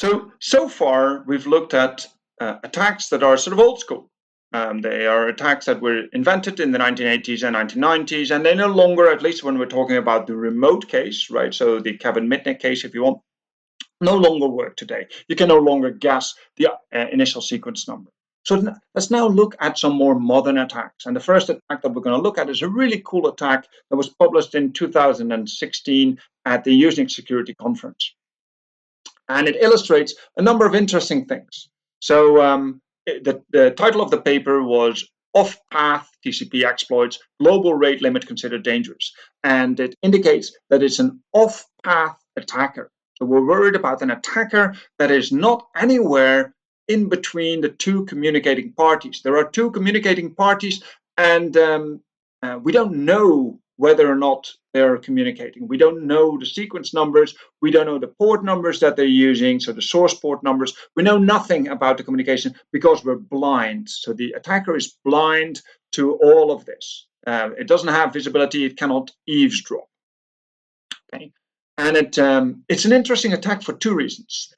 So far, we've looked at attacks that are sort of old school. They are attacks that were invented in the 1980s and 1990s, and they no longer, at least when we're talking about the remote case, right? So the Kevin Mitnick case, if you want, no longer work today. You can no longer guess the initial sequence number. So let's now look at some more modern attacks. And the first attack that we're going to look at is a really cool attack that was published in 2016 at the Unix Security Conference. And it illustrates a number of interesting things. So the title of the paper was Off-Path TCP Exploits, Global Rate Limit Considered Dangerous. And it indicates that it's an off-path attacker. So we're worried about an attacker that is not anywhere in between the two communicating parties. There are two communicating parties, and we don't know whether or not they're communicating. We don't know the sequence numbers. We don't know the port numbers that they're using, so the source port numbers. We know nothing about the communication because we're blind. So the attacker is blind to all of this. It doesn't have visibility. It cannot eavesdrop. Okay, and it's an interesting attack for two reasons.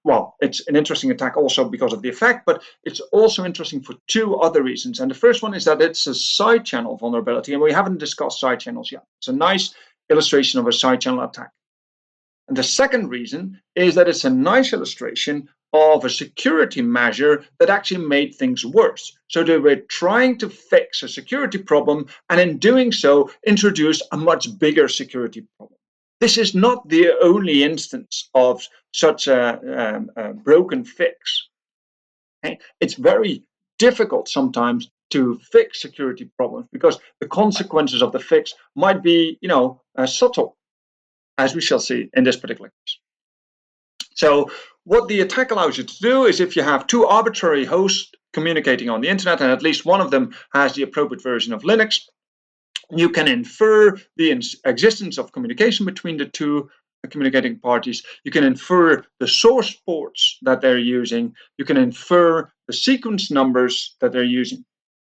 Well, it's an interesting attack also because of the effect, but it's also interesting for two other reasons. And the first one is that it's a side channel vulnerability, and we haven't discussed side channels yet. It's a nice illustration of a side channel attack. And the second reason is that it's a nice illustration of a security measure that actually made things worse. So they were trying to fix a security problem, and in doing so, introduced a much bigger security problem. This is not the only instance of such a broken fix. Okay? It's very difficult sometimes to fix security problems because the consequences of the fix might be, subtle, as we shall see in this particular case. So what the attack allows you to do is, if you have two arbitrary hosts communicating on the internet, and at least one of them has the appropriate version of Linux, you can infer the existence of communication between the two communicating parties. You can infer the source ports that they're using. You can infer the sequence numbers that they're using.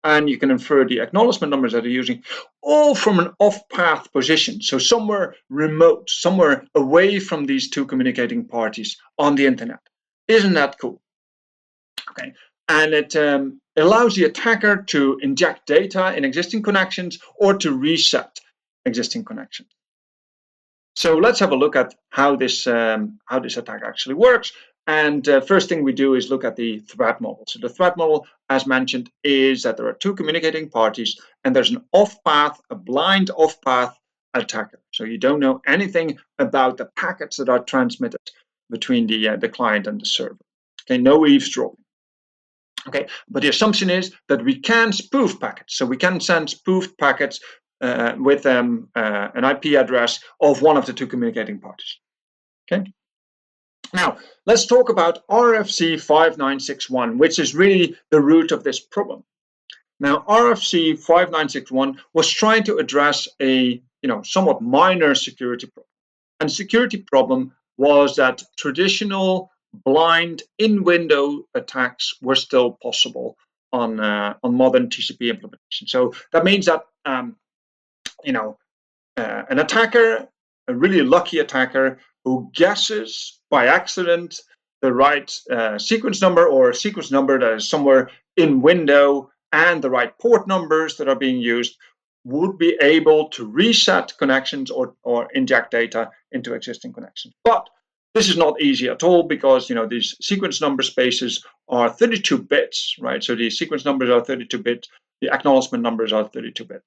And you can infer the acknowledgement numbers that they're using, all from an off-path position. So somewhere remote, somewhere away from these two communicating parties on the internet. Isn't that cool? Okay. And it allows the attacker to inject data in existing connections or to reset existing connections. So let's have a look at how this attack actually works. And first thing we do is look at the threat model. So the threat model, as mentioned, is that there are two communicating parties, and there's an off-path, a blind off-path attacker. So you don't know anything about the packets that are transmitted between the client and the server. Okay, no eavesdropping. Okay, but the assumption is that we can spoof packets. So we can send spoofed packets with an IP address of one of the two communicating parties. Okay. Now, let's talk about RFC 5961, which is really the root of this problem. Now, RFC 5961 was trying to address a somewhat minor security problem. And the security problem was that traditional blind in-window attacks were still possible on modern TCP implementation. So that means that an attacker, a really lucky attacker, who guesses by accident the right sequence number, or a sequence number that is somewhere in window, and the right port numbers that are being used, would be able to reset connections or inject data into existing connections. But this is not easy at all because these sequence number spaces are 32 bits, right? So the sequence numbers are 32 bit, the acknowledgement numbers are 32 bit.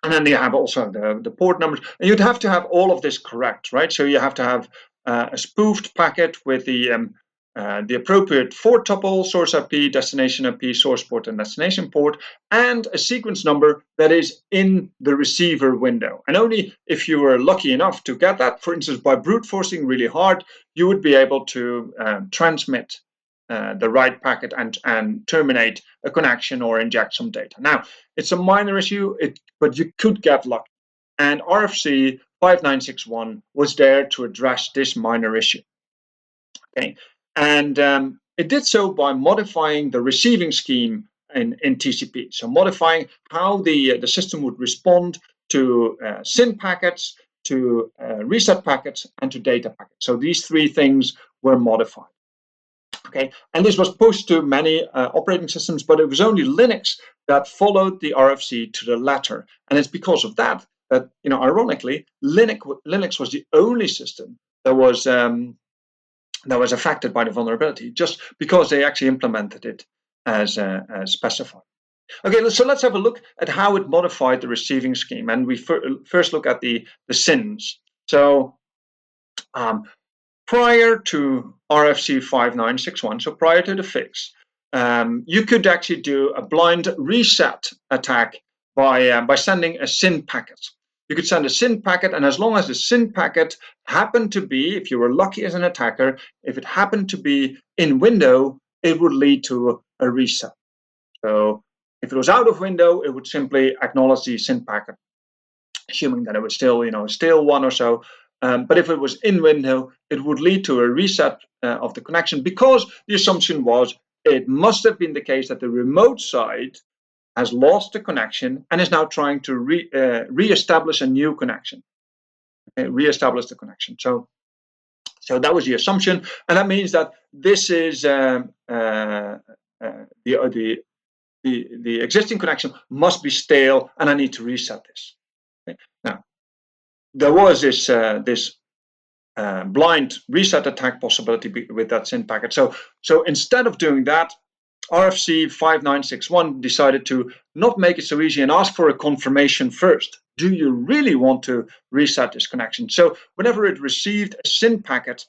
And then you have also the port numbers, and you'd have to have all of this correct, right? So you have to have a spoofed packet with the appropriate 4-tuple source IP, destination IP, source port, and destination port, and a sequence number that is in the receiver window. And only if you were lucky enough to get that, for instance, by brute forcing really hard, you would be able to transmit the right packet and terminate a connection or inject some data. Now, it's a minor issue, but you could get lucky. And RFC 5961 was there to address this minor issue. Okay. And it did so by modifying the receiving scheme in TCP. So modifying how the system would respond to SYN packets, to reset packets, and to data packets. So these three things were modified. Okay, and this was pushed to many operating systems, but it was only Linux that followed the RFC to the letter, and it's because of that that, ironically, Linux was the only system that was affected by the vulnerability, just because they actually implemented it as specified. Okay, so let's have a look at how it modified the receiving scheme, and we first look at the sins. So prior to RFC 5961, so prior to the fix, you could actually do a blind reset attack by sending a SYN packet. You could send a SYN packet, and as long as the SYN packet happened to be, if you were lucky as an attacker, if it happened to be in window, it would lead to a reset. So if it was out of window, it would simply acknowledge the SYN packet, assuming that it was still, still one or so. But if it was in window, it would lead to a reset of the connection, because the assumption was it must have been the case that the remote side has lost the connection and is now trying to re-establish a new connection, re-establish the connection. So that was the assumption, and that means that this is the existing connection must be stale, and I need to reset this. Okay. Now, there was this blind reset attack possibility with that SYN packet. So instead of doing that, RFC 5961 decided to not make it so easy and ask for a confirmation first. Do you really want to reset this connection? So whenever it received a SYN packet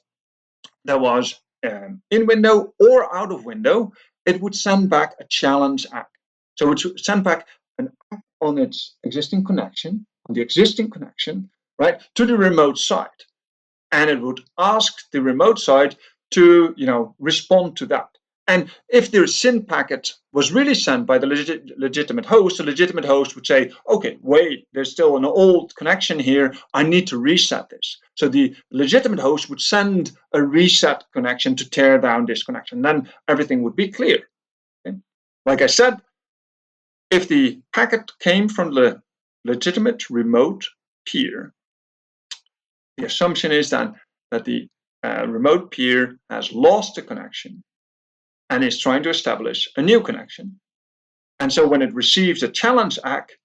that was in window or out of window, it would send back a challenge ACK. So it would send back an ACK on its existing connection, right, to the remote side. And it would ask the remote side to, respond to that. And if the SYN packet was really sent by the legitimate host, the legitimate host would say, okay, wait, there's still an old connection here. I need to reset this. So the legitimate host would send a reset connection to tear down this connection. Then everything would be clear. Okay? Like I said, if the packet came from the legitimate remote peer, the assumption is then that the remote peer has lost the connection and is trying to establish a new connection. And so when it receives a challenge ACK,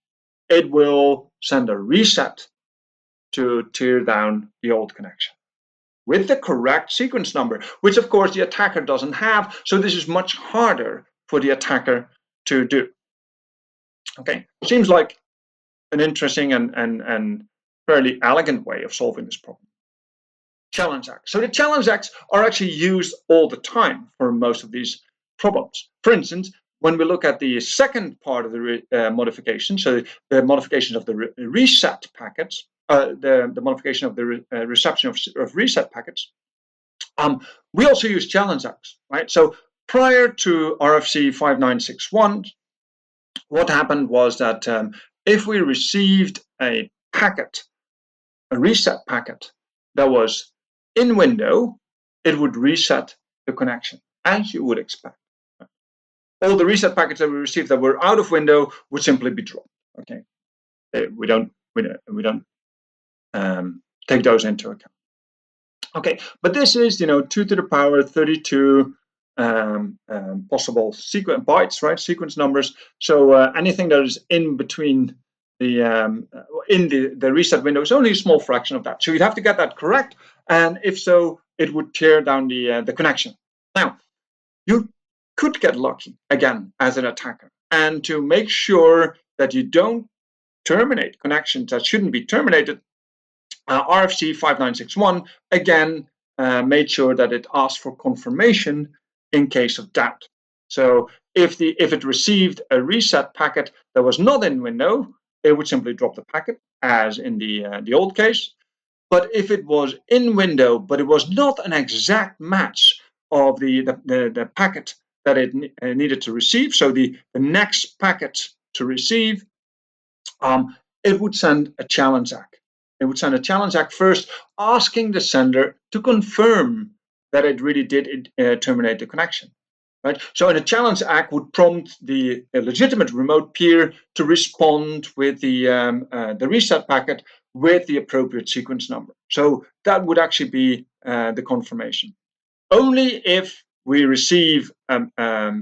it will send a reset to tear down the old connection with the correct sequence number, which of course the attacker doesn't have. So this is much harder for the attacker to do. Okay, seems like an interesting and fairly elegant way of solving this problem. Challenge ACK. So the challenge ACKs are actually used all the time for most of these problems. For instance, when we look at the second part of the modification, so the modification of the reset packets, the modification of the reception of reset packets, we also use challenge ACKs, right? So prior to RFC 5961, what happened was that if we received a packet, a reset packet that was in window, it would reset the connection, as you would expect. All the reset packets that we received that were out of window would simply be dropped. Okay, we don't take those into account. Okay, but this is 2 to the power 32 possible sequence bytes, right? Sequence numbers. So anything that is in between the reset window is only a small fraction of that. So you'd have to get that correct, and if so, it would tear down the connection. Now, you could get lucky again as an attacker, and to make sure that you don't terminate connections that shouldn't be terminated, RFC 5961 again made sure that it asked for confirmation in case of doubt. So if it received a reset packet that was not in window, it would simply drop the packet, as in the old case. But if it was in window, but it was not an exact match of the packet that it needed to receive, so the next packet to receive, it would send a challenge ACK. It would send a challenge ACK first, asking the sender to confirm that it really did terminate the connection. Right? So a challenge ACK would prompt the legitimate remote peer to respond with the reset packet with the appropriate sequence number. So that would actually be the confirmation. only if we receive a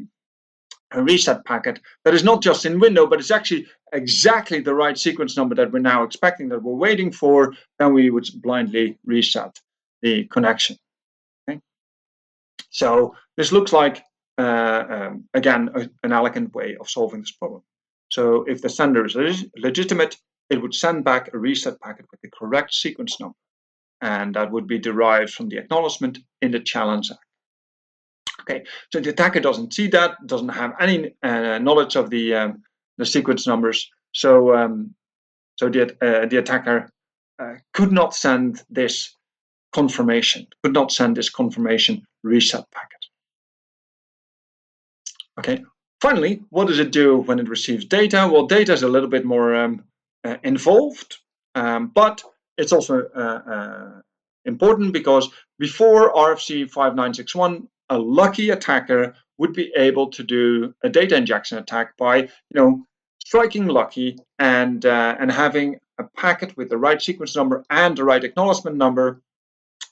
reset packet that is not just in window, but it's actually exactly the right sequence number that we're now expecting, that we're waiting for, then we would blindly reset the connection. Okay? So this looks like, again, an elegant way of solving this problem. So if the sender is legitimate, it would send back a reset packet with the correct sequence number, and that would be derived from the acknowledgement in the challenge act. Okay, so the attacker doesn't see that, doesn't have any knowledge of the sequence numbers, so the attacker could not send this confirmation, reset packet. Okay, finally, what does it do when it receives data? Well, data is a little bit more involved, but it's also important because before RFC 5961, a lucky attacker would be able to do a data injection attack by, striking lucky and having a packet with the right sequence number and the right acknowledgement number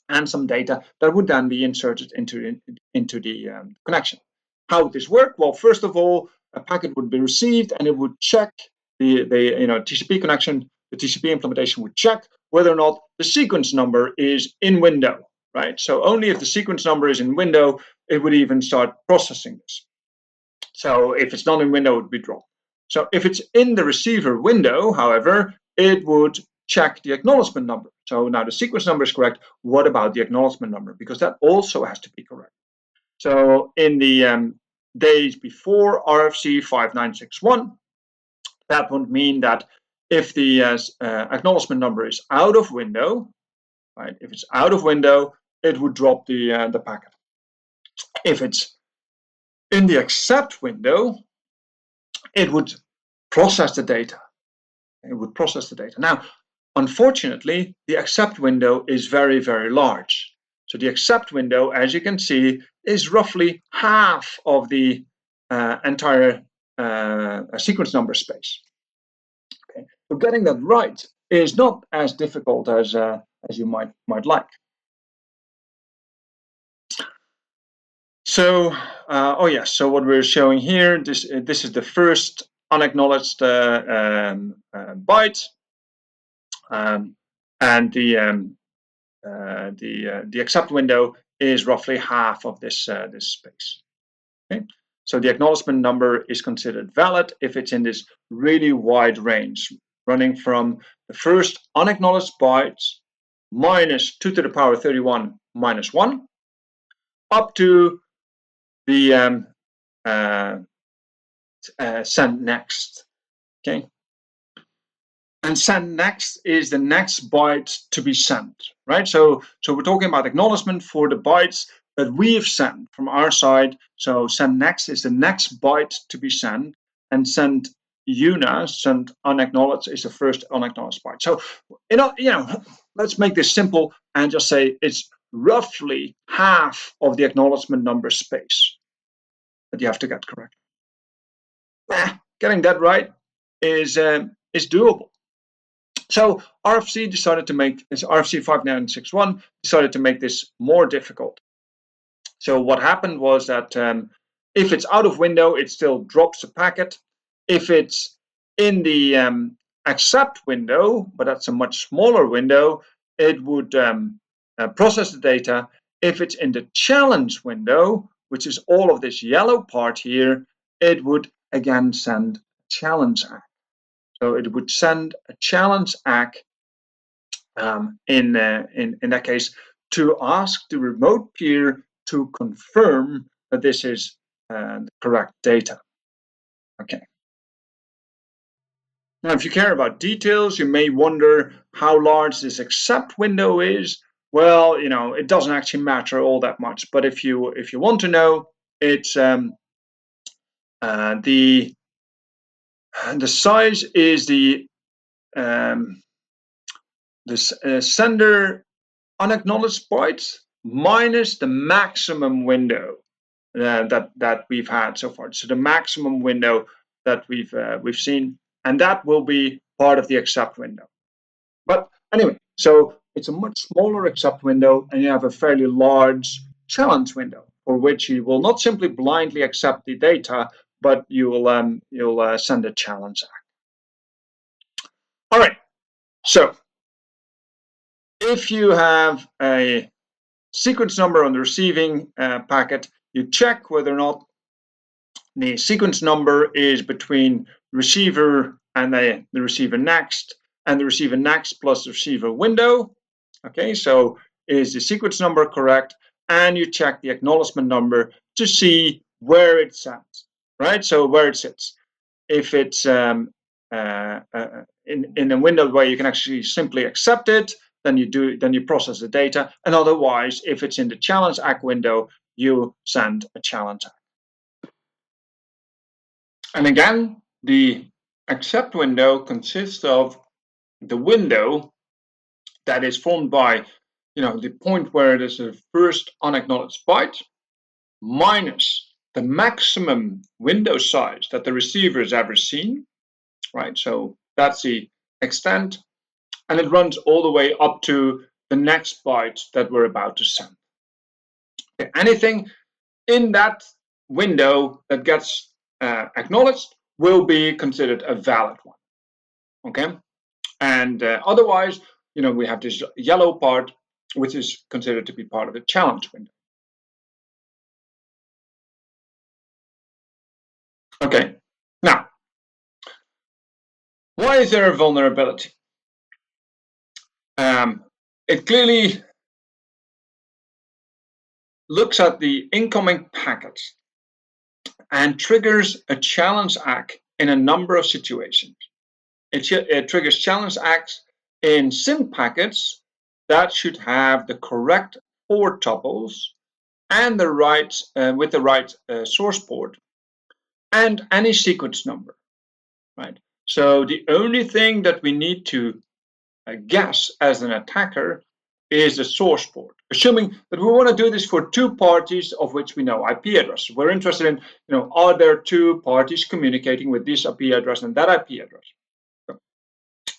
and some data that would then be inserted into the connection. How would this work? Well, first of all, a packet would be received and it would check the TCP connection. The TCP implementation would check whether or not the sequence number is in window, right? So only if the sequence number is in window, it would even start processing this. So if it's not in window, it would be dropped. So if it's in the receiver window, however, it would check the acknowledgement number. So now the sequence number is correct. What about the acknowledgement number? Because that also has to be correct. So in the days before RFC 5961, that would mean that if the acknowledgement number is out of window, right? If it's out of window, it would drop the packet. If it's in the accept window, it would process the data. Now, unfortunately, the accept window is very, very large. So the accept window, as you can see, is roughly half of the entire sequence number space. Okay. So getting that right is not as difficult as you might like. So, so what we're showing here, this is the first unacknowledged byte, and the accept window is roughly half of this space. Okay, so the acknowledgement number is considered valid if it's in this really wide range, running from the first unacknowledged byte minus 2 to the power 31 minus 1 up to the send next. Okay, and send next is the next byte to be sent, right? So we're talking about acknowledgement for the bytes that we've sent from our side. So send next is the next byte to be sent, and send send unacknowledged, is the first unacknowledged byte. So let's make this simple and just say it's roughly half of the acknowledgement number space that you have to get correct. Getting that right is doable. So RFC 5961 decided to make this more difficult. So what happened was that if it's out of window, it still drops the packet. If it's in the accept window, but that's a much smaller window, it would process the data. If it's in the challenge window, which is all of this yellow part here, it would again send a challenge ACK. So it would send a challenge ACK in that case to ask the remote peer to confirm that this is the correct data. Okay. Now, if you care about details, you may wonder how large this accept window is. Well, it doesn't actually matter all that much. But if you want to know, it's the size is the sender unacknowledged bytes minus the maximum window that we've had so far. So the maximum window that we've seen, and that will be part of the accept window. But anyway, so it's a much smaller accept window, and you have a fairly large challenge window, for which you will not simply blindly accept the data, but you'll send a challenge ACK. All right. So if you have a sequence number on the receiving packet, you check whether or not the sequence number is between receiver and the receiver next, and the receiver next plus the receiver window. Okay, so is the sequence number correct? And you check the acknowledgement number to see where it sits, right? So where it sits. If it's in a window where you can actually simply accept it, then you process the data. And otherwise, if it's in the challenge ACK window, you send a challenge ACK. And again, the accept window consists of the window that is formed by, the point where there's a first unacknowledged byte minus the maximum window size that the receiver has ever seen, right? So that's the extent, and it runs all the way up to the next byte that we're about to send. Okay. Anything in that window that gets acknowledged will be considered a valid one. Okay, and otherwise, we have this yellow part, which is considered to be part of a challenge window. Okay, now, why is there a vulnerability? It clearly looks at the incoming packets and triggers a challenge ACK in a number of situations. It triggers challenge ACKs in SYN packets that should have the correct port tuples and the right with the right source port and any sequence number, right? So the only thing that we need to guess as an attacker is the source port, assuming that we want to do this for two parties of which we know IP addresses. We're interested in, are there two parties communicating with this IP address and that IP address? So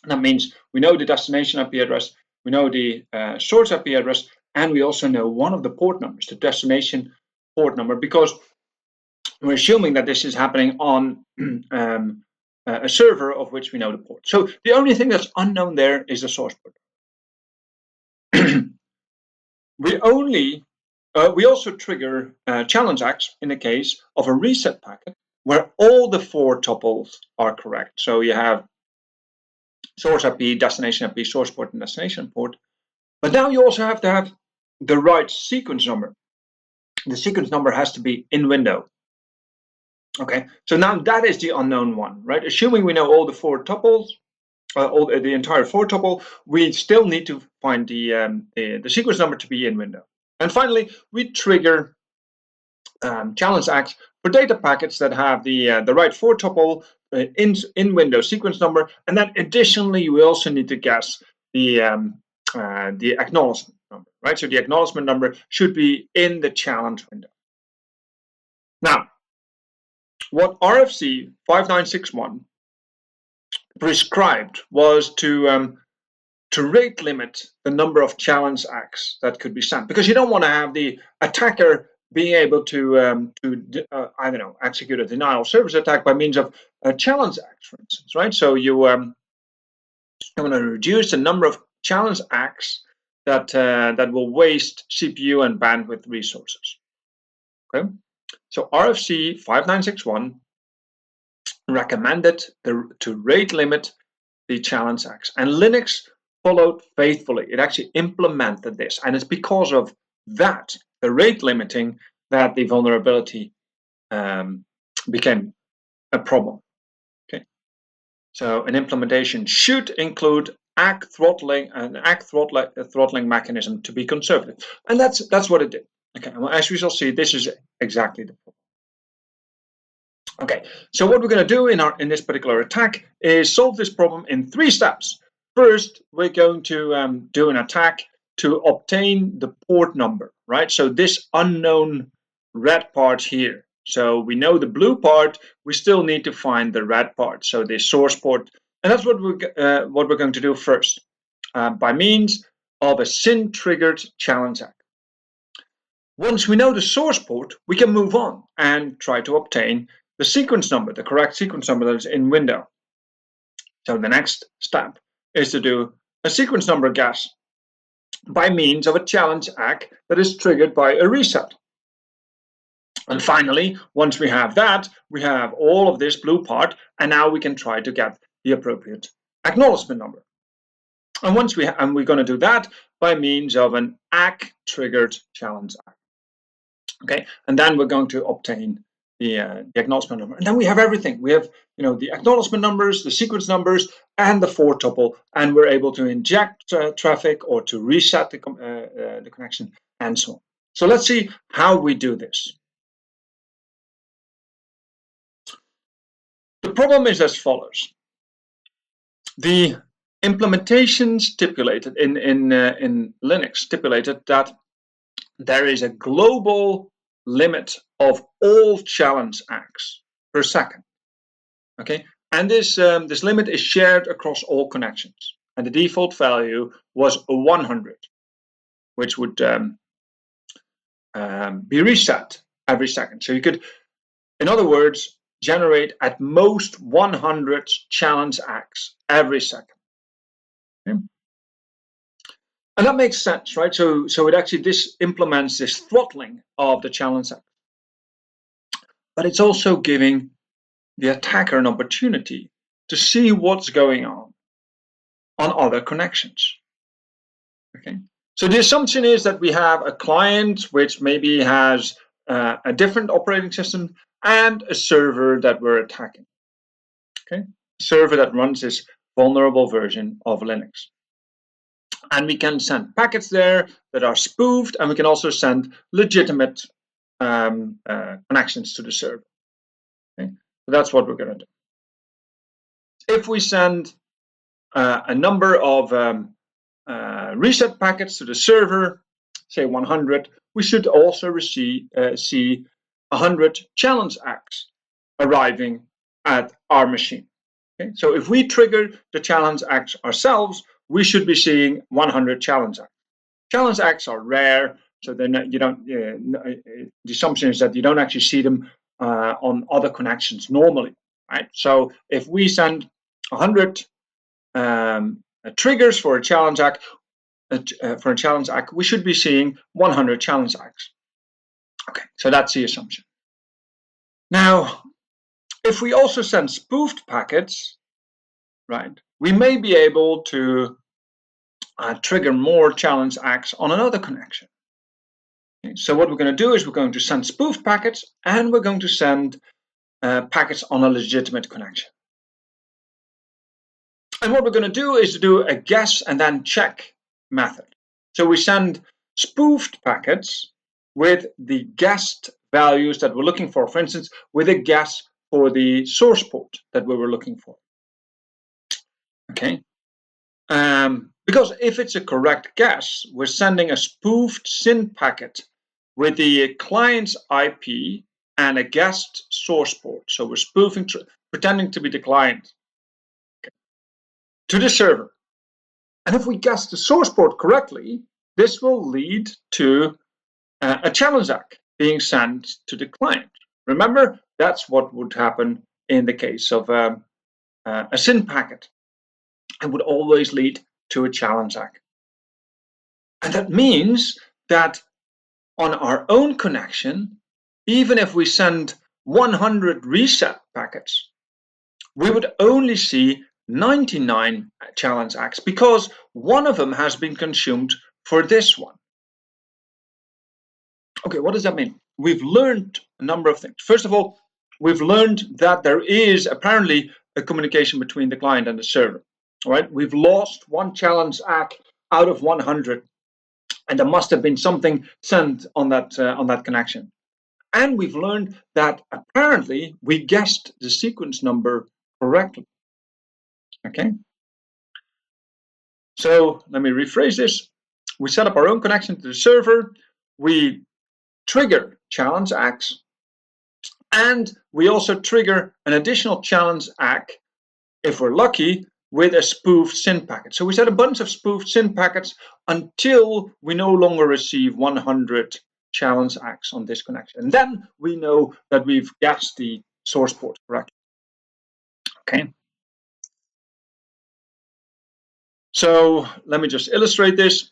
that means we know the destination IP address, we know the source IP address, and we also know one of the port numbers, the destination port number, because we're assuming that this is happening on a server of which we know the port. So the only thing that's unknown there is the source port. We also trigger challenge ACKs in the case of a reset packet where all the four tuples are correct. So you have source IP, destination IP, source port, and destination port. But now you also have to have the right sequence number. The sequence number has to be in window. Okay, so now that is the unknown one, right? Assuming we know all the four tuples, the entire four tuple, we still need to find the sequence number to be in window. And finally, we trigger challenge ACKs for data packets that have the right four tuple in window sequence number, and then additionally, we also need to guess the acknowledgement number, right? So the acknowledgement number should be in the challenge window. Now, what RFC 5961 prescribed was to rate limit the number of challenge ACKs that could be sent, because you don't want to have the attacker being able to execute a denial of service attack by means of challenge ACKs, for instance, right? So you want to reduce the number of challenge ACKs that will waste CPU and bandwidth resources. Okay, so RFC 5961 recommended to rate limit the challenge ACKs, and Linux followed faithfully. It actually implemented this, and it's because of that, the rate limiting, that the vulnerability became a problem. Okay, so an implementation should include ACK throttling, an ACK throttling mechanism to be conservative, and that's what it did. Okay, well, as we shall see, this is exactly the problem. Okay, so what we're going to do in this particular attack is solve this problem in 3 steps. First, we're going to do an attack to obtain the port number, right? So this unknown red part here. So we know the blue part, we still need to find the red part, so the source port, and that's what we're going to do first, by means of a SYN triggered challenge ACK. Once we know the source port, we can move on and try to obtain the sequence number, the correct sequence number that is in window. So the next step is to do a sequence number guess by means of a challenge ACK that is triggered by a reset. And finally, once we have that, we have all of this blue part, and now we can try to get the appropriate acknowledgement number. And we're going to do that by means of an ACK triggered challenge ACK. Okay, and then we're going to obtain the acknowledgement number, and then we have everything. We have the acknowledgement numbers, the sequence numbers, and the for tuple, and we're able to inject traffic or to reset the connection and so on. So let's see how we do this. The problem is as follows. The implementation stipulated in Linux stipulated that there is a global limit of all challenge ACKs per second. Okay, and this limit is shared across all connections, and the default value was 100, which would be reset every second. So you could, in other words, generate at most 100 challenge ACKs every second. Okay? And that makes sense, right? So it actually implements this throttling of the challenge ACK. But it's also giving the attacker an opportunity to see what's going on other connections. Okay. So the assumption is that we have a client which maybe has a different operating system and a server that we're attacking. Okay, a server that runs this vulnerable version of Linux. And we can send packets there that are spoofed, and we can also send legitimate connections to the server. Okay, so that's what we're going to do. If we send a number of reset packets to the server, say 100, we should also see 100 challenge ACKs arriving at our machine. Okay? So if we trigger the challenge ACKs ourselves, we should be seeing 100 challenge ACKs. Challenge ACKs are rare, so then the assumption is that you don't actually see them on other connections normally, right? So if we send 100 triggers for a challenge ACK, we should be seeing 100 challenge ACKs. Okay, so that's the assumption. Now, if we also send spoofed packets, right, we may be able to trigger more challenge ACKs on another connection. Okay, so what we're going to do is we're going to send spoofed packets, and we're going to send packets on a legitimate connection. And what we're going to do is to do a guess and then check method. So we send spoofed packets with the guessed values that we're looking for instance, with a guess for the source port that we were looking for. Okay. Because if it's a correct guess, we're sending a spoofed SYN packet with the client's IP and a guessed source port. So we're spoofing, pretending to be the client, okay, to the server. And if we guess the source port correctly, this will lead to a challenge ACK being sent to the client. Remember, that's what would happen in the case of a SYN packet. It would always lead to a challenge ACK. And that means that on our own connection, even if we send 100 reset packets, we would only see 99 challenge ACKs because one of them has been consumed for this one. Okay, what does that mean? We've learned a number of things. First of all, we've learned that there is apparently a communication between the client and the server. All right, we've lost one challenge ACK out of 100, and there must have been something sent on that connection. And we've learned that apparently we guessed the sequence number correctly. Okay. So let me rephrase this. We set up our own connection to the server. We trigger challenge ACKs, and we also trigger an additional challenge ACK, if we're lucky, with a spoofed SYN packet. So we set a bunch of spoofed SYN packets until we no longer receive 100 challenge X on this connection. And then we know that we've guessed the source port correctly. Okay. So let me just illustrate this.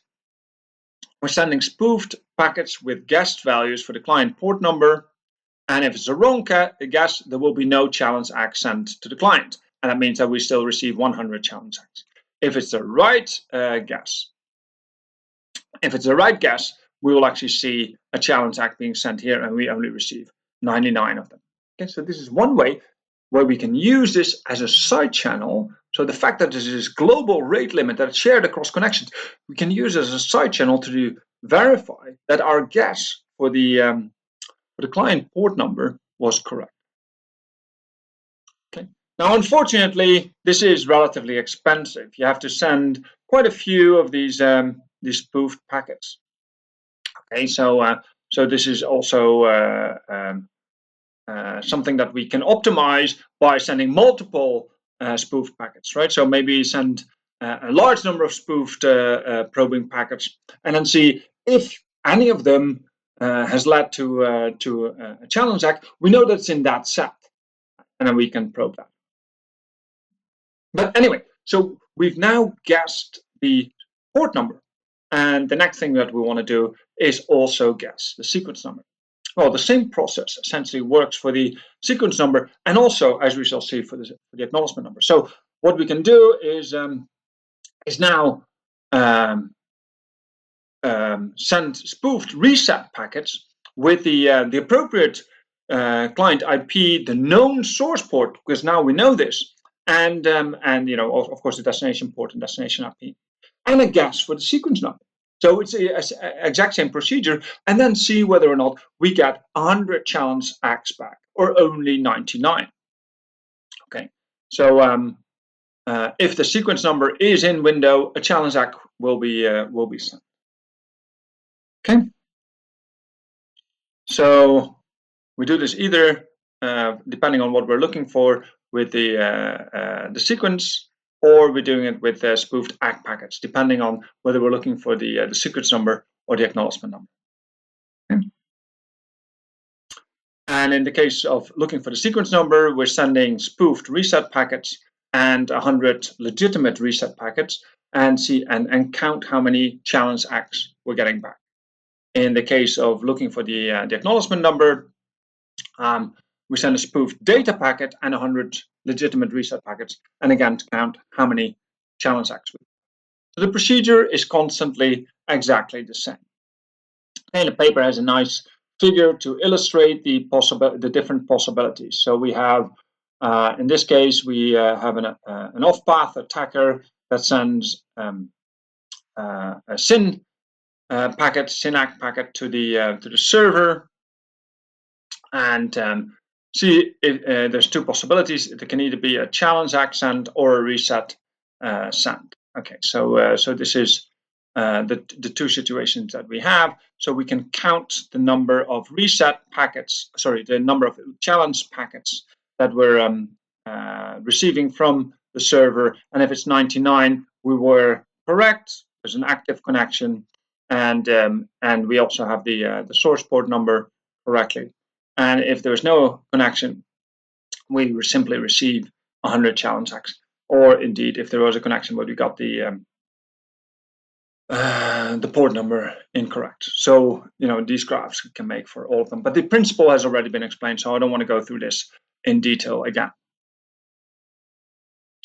We're sending spoofed packets with guessed values for the client port number. And if it's a wrong guess, there will be no challenge X sent to the client. And that means that we still receive 100 challenge X. If it's the right guess, we will actually see a challenge X being sent here, and we only receive 99 of them. Okay, so this is one way where we can use this as a side channel. So the fact that there's this global rate limit that's shared across connections, we can use as a side channel to verify that our guess for the client port number was correct. Okay. Now, unfortunately, this is relatively expensive. You have to send quite a few of these spoofed packets. Okay, so this is also something that we can optimize by sending multiple spoofed packets, right? So maybe send a large number of spoofed probing packets, and then see if any of them has led to a challenge X. We know that's in that set, and then we can probe that. But anyway, so we've now guessed the port number, and the next thing that we want to do is also guess the sequence number. Well, the same process essentially works for the sequence number, and also, as we shall see, for the acknowledgement number. So what we can do is now send spoofed reset packets with the appropriate client IP, the known source port, because now we know this, and you know, of course, the destination port and destination IP, and a guess for the sequence number. So it's the exact same procedure, and then see whether or not we get 100 challenge X back or only 99. Okay, so if the sequence number is in window, a challenge X will be sent. Okay, so we do this either depending on what we're looking for with the sequence, or we're doing it with spoofed ACK packets, depending on whether we're looking for the sequence number or the acknowledgement number. Okay. And in the case of looking for the sequence number, we're sending spoofed reset packets and 100 legitimate reset packets, and see and count how many challenge X we're getting back. In the case of looking for the acknowledgement number, we send a spoofed data packet and 100 legitimate reset packets, and again to count how many challenge X we get. So the procedure is constantly exactly the same. And the paper has a nice figure to illustrate the different possibilities. So we have, in this case, we have an off-path attacker that sends a SYN packet, SYN-ACK packet to the server, and see if, there's two possibilities. It can either be a challenge X send or a reset send. Okay, so this is the two situations that we have. So we can count the number of reset packets, sorry, the number of challenge packets that we're receiving from the server, and if it's 99, we were correct. There's an active connection, and we also have the source port number correctly. And if there's no connection, we simply receive 100 challenge X. Or indeed, if there was a connection, but we got the port number incorrect. So, you know, these graphs we can make for all of them. But the principle has already been explained, so I don't want to go through this in detail again.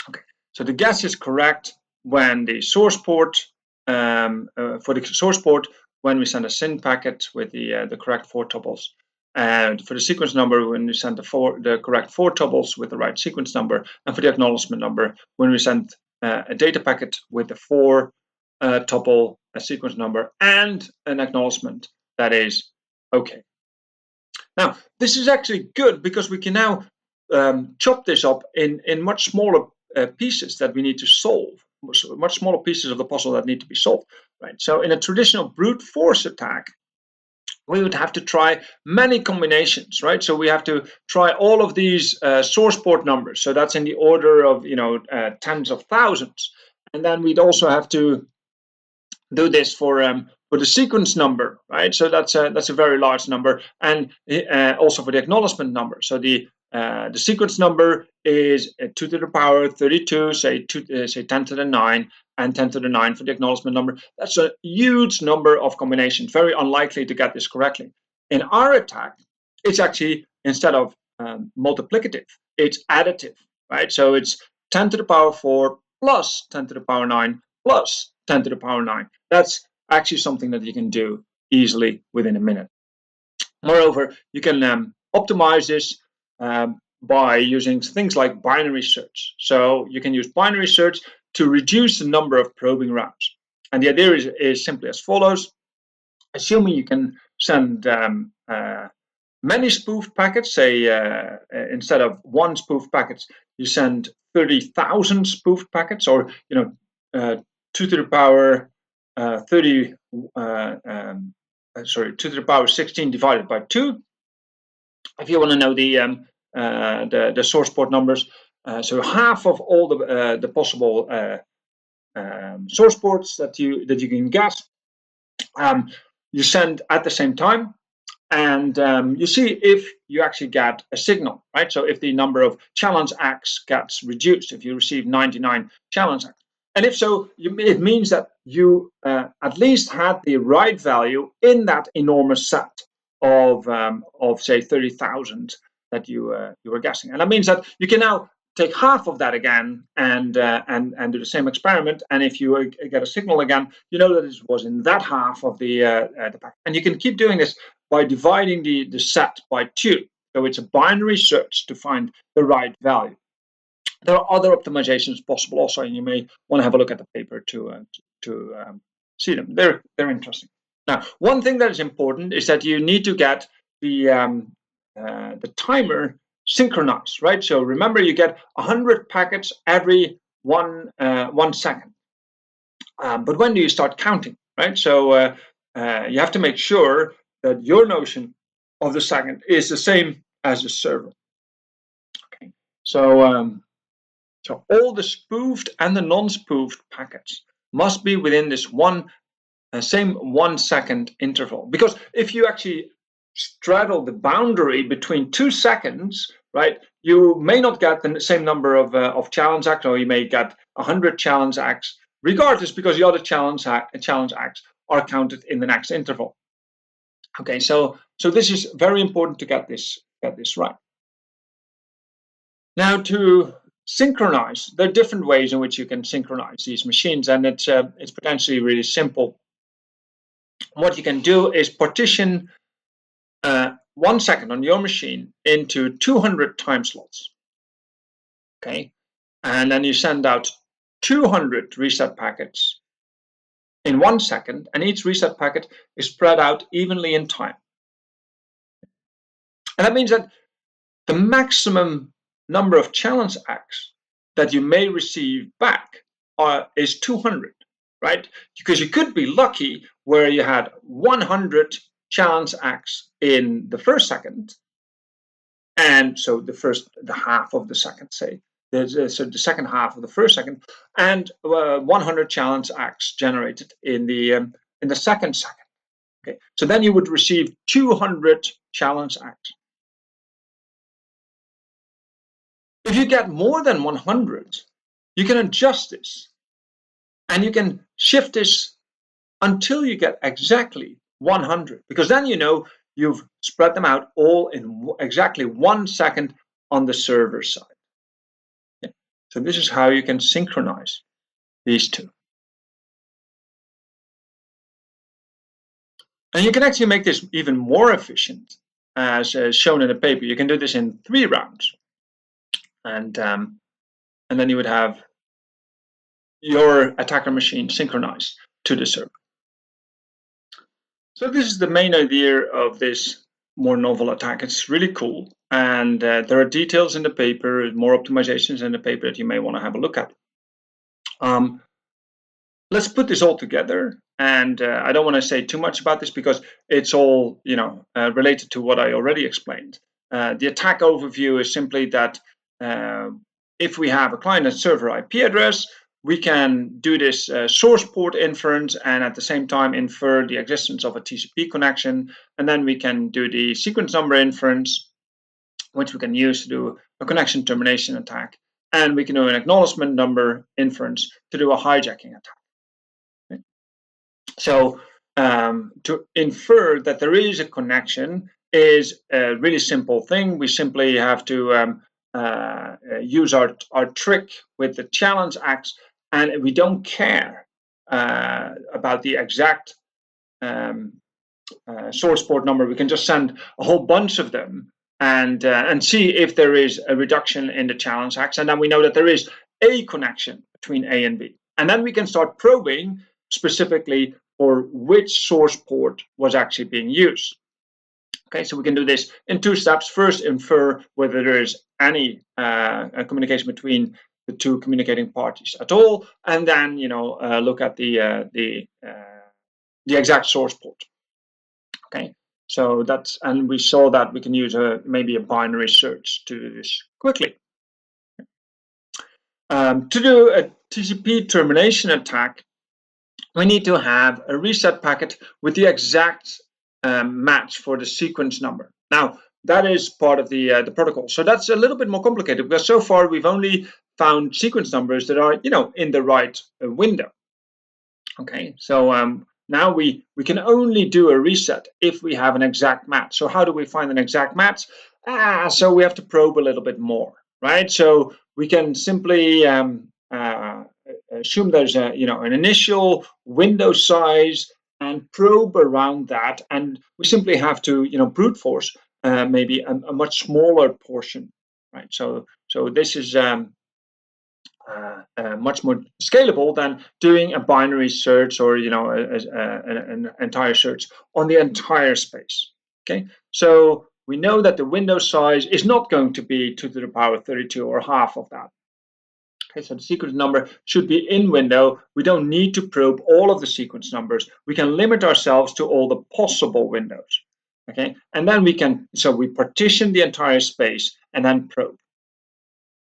Okay, so the guess is correct when the source port, for the source port, when we send a SYN packet with the correct 4 tuples. And for the sequence number, when we send the correct 4 tuples with the right sequence number, and for the acknowledgement number, when we send a data packet with the 4 tuple sequence number and an acknowledgement that is okay. Now, this is actually good because we can now chop this up in much smaller pieces that we need to solve, much smaller pieces of the puzzle that need to be solved. Right. So in a traditional brute force attack, we would have to try many combinations, right? So we have to try all of these source port numbers. So that's in the order of, you know, tens of thousands. And then we'd also have to do this for for the sequence number, right? So that's a very large number, and also for the acknowledgement number. So the sequence number is 2 to the power 32, say 10 to the 9, and 10 to the 9 for the acknowledgement number. That's a huge number of combinations. Very unlikely to get this correctly. In our attack, it's actually, instead of multiplicative, it's additive, right? So it's 10 to the power 4 plus 10 to the power 9 plus 10 to the power 9. That's actually something that you can do easily within a minute. Moreover, you can optimize this by using things like binary search. So you can use binary search to reduce the number of probing rounds. And the idea is simply as follows. Assuming you can send many spoofed packets, say instead of one spoofed packets, you send 30,000 spoofed packets, or 2 to the power 2 to the power 16 divided by 2. If you want to know the source port numbers, so half of all the possible source ports that you can guess, you send at the same time, and you see if you actually get a signal, right? So if the number of challenge acts gets reduced, if you receive 99 challenge acts, and if so, it means that you at least had the right value in that enormous set of say 30,000 that you were guessing, and that means that you can now take half of that again and do the same experiment. And if you get a signal again, you know that it was in that half of the pack. And you can keep doing this by dividing the set by 2. So it's a binary search to find the right value. There are other optimizations possible also, and you may want to have a look at the paper to see them. They're interesting. Now, one thing that is important is that you need to get the timer synchronized, right? So remember, you get 100 packets every 1 second. But when do you start counting, right? So you have to make sure that your notion of the second is the same as the server. Okay. So so all the spoofed and the non-spoofed packets must be within this same 1 second interval. Because if you actually straddle the boundary between 2 seconds, right, you may not get the same number of challenge acts, or you may get 100 challenge acts regardless, because the other challenge acts are counted in the next interval. Okay, so this is very important to get this right. Now, to synchronize, there are different ways in which you can synchronize these machines, and it's potentially really simple. What you can do is partition 1 second on your machine into 200 time slots. Okay, and then you send out 200 reset packets in 1 second, and each reset packet is spread out evenly in time. And that means that the maximum number of challenge acts that you may receive back is 200, right? Because you could be lucky where you had 100 challenge acts in the first second, and so the half of the second, say, so the second half of the first second, and 100 challenge acts generated in the second second. Okay, so then you would receive 200 challenge acts. If you get more than 100, you can adjust this, and you can shift this until you get exactly 100, because then you know you've spread them out all in exactly 1 second on the server side. Yeah. So this is how you can synchronize these two. And you can actually make this even more efficient, as shown in the paper. You can do this in 3 rounds. And then you would have your attacker machine synchronized to the server. So this is the main idea of this more novel attack. It's really cool, and there are details in the paper, more optimizations in the paper that you may want to have a look at. Let's put this all together, and I don't want to say too much about this because it's all related to what I already explained. The attack overview is simply that if we have a client and server IP address, we can do this source port inference and at the same time infer the existence of a TCP connection. And then we can do the sequence number inference, which we can use to do a connection termination attack. And we can do an acknowledgement number inference to do a hijacking attack. Okay. So to infer that there is a connection is a really simple thing. We simply have to use our trick with the challenge acts, and we don't care about the exact source port number. We can just send a whole bunch of them and see if there is a reduction in the challenge acts, and then we know that there is a connection between A and B, and then we can start probing specifically for which source port was actually being used. Okay, so we can do this in 2 steps. First, infer whether there is any communication between the 2 communicating parties at all, and then look at the exact source port. Okay, so that's, and we saw that we can use maybe a binary search to do this quickly. To do a TCP termination attack, we need to have a reset packet with the exact match for the sequence number. Now, that is part of the protocol. So that's a little bit more complicated because so far we've only found sequence numbers that are, in the right window. Okay, so now we can only do a reset if we have an exact match. So how do we find an exact match? So we have to probe a little bit more, right? So we can simply assume there's an initial window size and probe around that, and we simply have to brute force maybe a much smaller portion, right? So this is much more scalable than doing a binary search or an entire search on the entire space. Okay, so we know that the window size is not going to be 2 to the power 32 or half of that. Okay, so the sequence number should be in window. We don't need to probe all of the sequence numbers. We can limit ourselves to all the possible windows. Okay, and then we partition the entire space and then probe.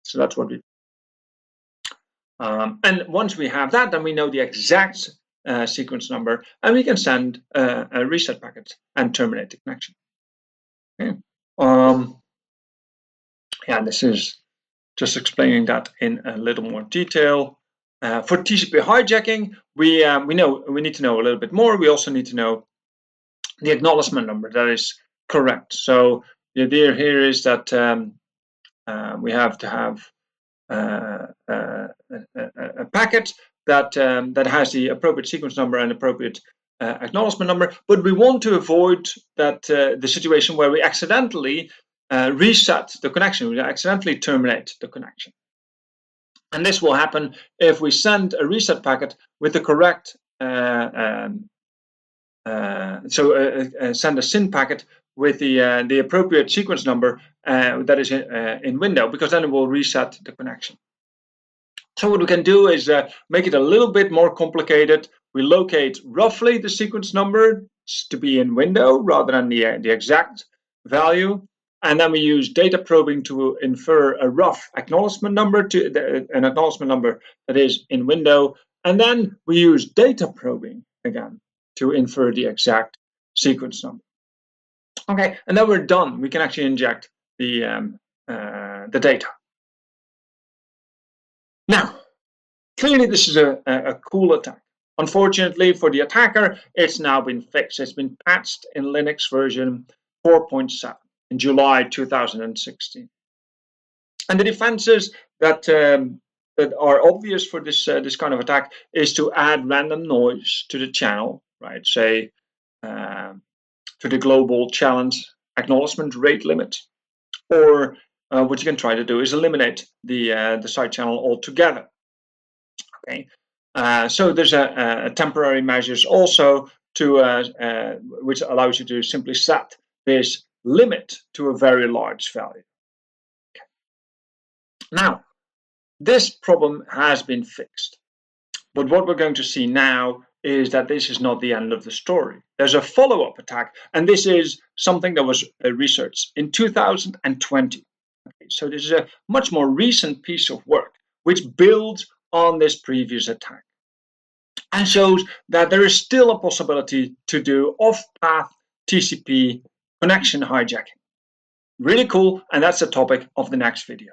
So that's what we do. And once we have that, then we know the exact sequence number, and we can send a reset packet and terminate the connection. Okay. Yeah, this is just explaining that in a little more detail. For TCP hijacking, we need to know a little bit more. We also need to know the acknowledgement number that is correct. So the idea here is that we have to have a packet that has the appropriate sequence number and appropriate acknowledgement number, but we want to avoid that the situation where we accidentally reset the connection, we accidentally terminate the connection. And this will happen if we send a reset packet with the correct, send a SYN packet with the appropriate sequence number that is in window, because then it will reset the connection. So what we can do is make it a little bit more complicated. We locate roughly the sequence number to be in window rather than the exact value. And then we use data probing to infer a rough acknowledgement number an acknowledgement number that is in window. And then we use data probing again to infer the exact sequence number. Okay, and then we're done. We can actually inject the data. Now, clearly this is a cool attack. Unfortunately for the attacker, it's now been fixed. It's been patched in Linux version 4.7 in July 2016. And the defenses that are obvious for this kind of attack is to add random noise to the channel, right? Say to the global challenge acknowledgement rate limit, or what you can try to do is eliminate the side channel altogether. Okay, so there's a temporary measures also to which allows you to simply set this limit to a very large value. Okay. Now, this problem has been fixed, but what we're going to see now is that this is not the end of the story. There's a follow-up attack, and this is something that was researched in 2020. Okay, so this is a much more recent piece of work which builds on this previous attack, and shows that there is still a possibility to do off-path TCP connection hijacking. Really cool, and that's the topic of the next video.